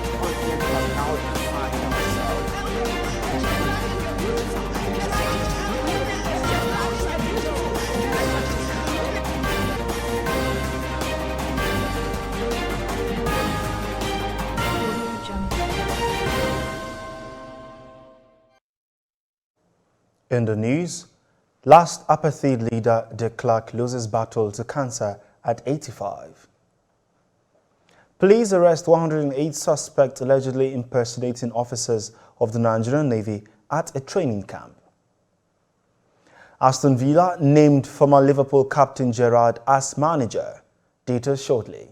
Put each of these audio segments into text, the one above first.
that continent has now defined In the news, last Apartheid leader Klerk loses battle to cancer at 85. Police arrest 108 suspects allegedly impersonating officers of the Nigerian Navy at a training camp. Aston Villa named former Liverpool captain Gerrard as manager. Details shortly.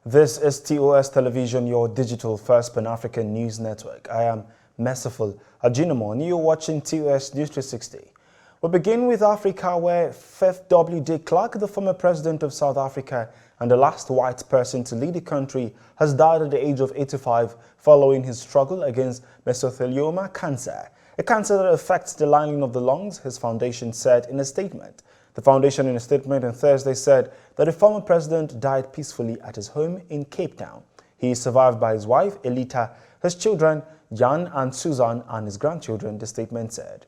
This is TOS Television, your digital first Pan-African news network. I am Merciful Ajinamo, and you're watching TOS News 360. We begin with Africa, where 5th W.D. Klerk, the former president of South Africa and the last white person to lead the country, has died at the age of 85 following his struggle against mesothelioma cancer, a cancer that affects the lining of the lungs, his foundation said in a statement. The foundation in a statement on Thursday said that the former president died peacefully at his home in Cape Town. He is survived by his wife, Elita, his children, Jan and Susan, and his grandchildren, the statement said.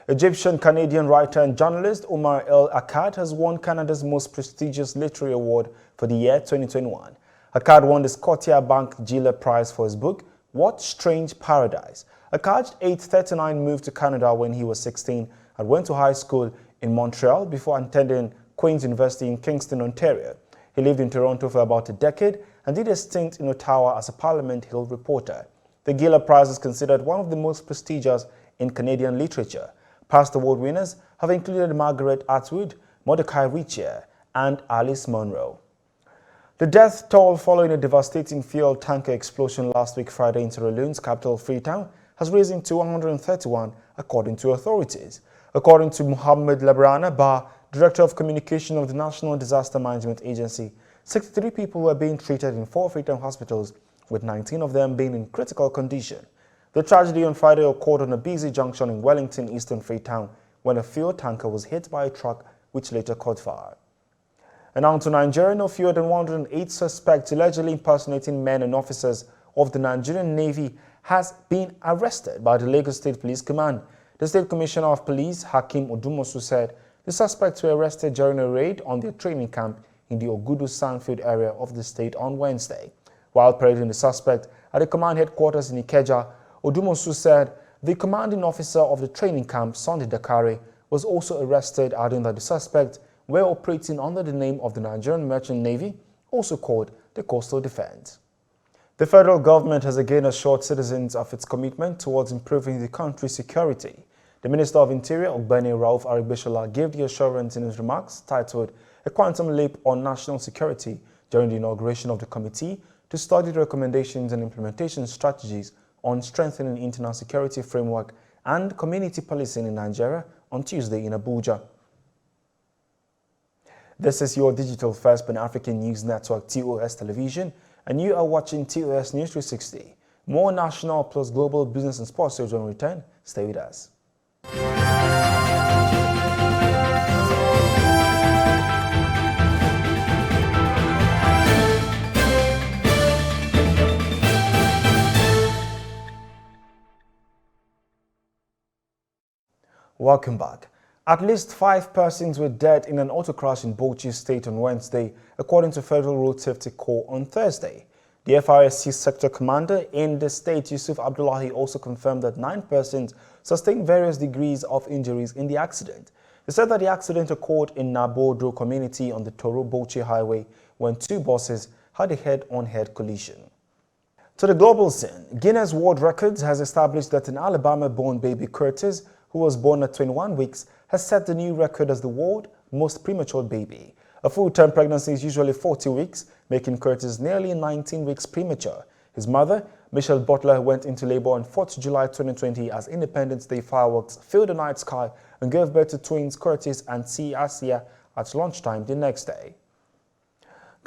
Egyptian-Canadian writer and journalist Omar El Akkad has won Canada's most prestigious literary award for the year 2021. Akkad won the Scotiabank Giller Prize for his book, What Strange Paradise. Akkad, age 39, moved to Canada when he was 16 and went to high school in Montreal before attending Queen's University in Kingston, Ontario. He lived in Toronto for about a decade and did a stint in Ottawa as a Parliament Hill reporter. The Giller Prize is considered one of the most prestigious in Canadian literature. Past award winners have included Margaret Atwood, Mordecai Richie, and Alice Munro. The death toll following a devastating fuel tanker explosion last week Friday in Sierra Leone's capital Freetown has risen to 131, according to authorities. According to Mohammed Labrana Ba, Director of Communication of the National Disaster Management Agency, 63 people were being treated in 4 Freetown hospitals, with 19 of them being in critical condition. The tragedy on Friday occurred on a busy junction in Wellington, Eastern Freetown, when a fuel tanker was hit by a truck which later caught fire. And on to Nigeria, no fewer than 108 suspects allegedly impersonating men and officers of the Nigerian Navy has been arrested by the Lagos State Police Command. The State Commissioner of Police, Hakeem Odumosu, said the suspects were arrested during a raid on their training camp in the Ogudu Sandfield area of the state on Wednesday. While parading the suspect at the command headquarters in Ikeja, Odumosu said the commanding officer of the training camp, Sunday Dakare, was also arrested, adding that the suspects were operating under the name of the Nigerian Merchant Navy, also called the Coastal Defense. The federal government has again assured citizens of its commitment towards improving the country's security. The Minister of Interior, Ogbeni Rauf Arigbeshola, gave the assurance in his remarks titled A Quantum Leap on National Security during the inauguration of the committee to study the recommendations and implementation strategies on strengthening internal security framework and community policing in Nigeria on Tuesday in Abuja. This is your digital first Pan-African news network, TOS Television, and you are watching TOS News 360. More national plus global business and sports news when we return. Stay with us. Welcome back. At least 5 persons were dead in an auto crash in Bauchi State on Wednesday, according to Federal Road Safety Corps on Thursday. The FRSC sector commander in the state, Yusuf Abdullahi, also confirmed that 9 persons sustained various degrees of injuries in the accident. He said that the accident occurred in Nabodo community on the Toro-Bauchi highway when 2 buses had a head-on-head collision. To the global scene, Guinness World Records has established that an Alabama-born baby Curtis, who was born at 21 weeks, has set the new record as the world's most premature baby. A full-term pregnancy is usually 40 weeks, making Curtis nearly 19 weeks premature. His mother, Michelle Butler, went into labor on 4th July 2020 as Independence Day fireworks filled the night sky and gave birth to twins Curtis and C. Asia at lunchtime the next day.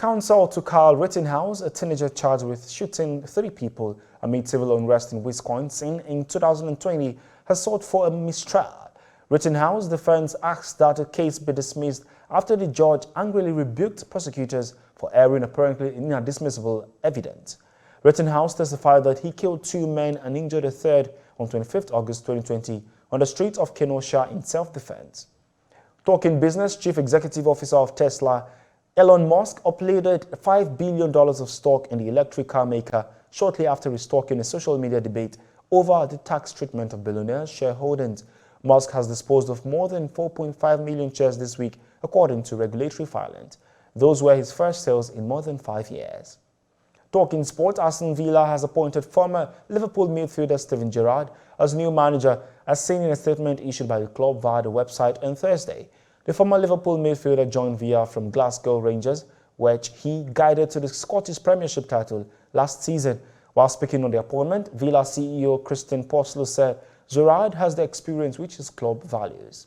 Counsel to Kyle Rittenhouse, a teenager charged with shooting 3 people amid civil unrest in Wisconsin in 2020, has sought for a mistrial. Rittenhouse defense asked that the case be dismissed after the judge angrily rebuked prosecutors for airing apparently inadmissible evidence. Rittenhouse testified that he killed 2 men and injured a third on 25th August 2020 on the streets of Kenosha in self-defense. Talking business, Chief Executive Officer of Tesla, Elon Musk uploaded $5 billion of stock in the electric car maker shortly after restalking a social media debate over the tax treatment of billionaires' shareholdings. Musk has disposed of more than 4.5 million shares this week, according to regulatory filings. Those were his first sales in more than 5 years. Talking sport, Aston Villa has appointed former Liverpool midfielder Steven Gerrard as new manager, as seen in a statement issued by the club via the website on Thursday. The former Liverpool midfielder joined Villa from Glasgow Rangers, which he guided to the Scottish Premiership title last season. While speaking on the appointment, Villa CEO Christian Postle said Gerrard has the experience which his club values.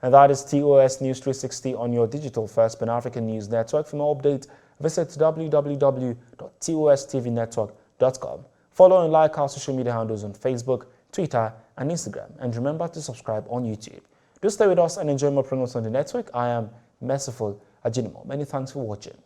And that is TOS News 360 on your digital-first Pan-African news network. For more updates, visit www.tostvnetwork.com. Follow and like our social media handles on Facebook, Twitter, and Instagram. And remember to subscribe on YouTube. Do stay with us and enjoy more programs on the network. I am Merciful Ajinimo. Many thanks for watching.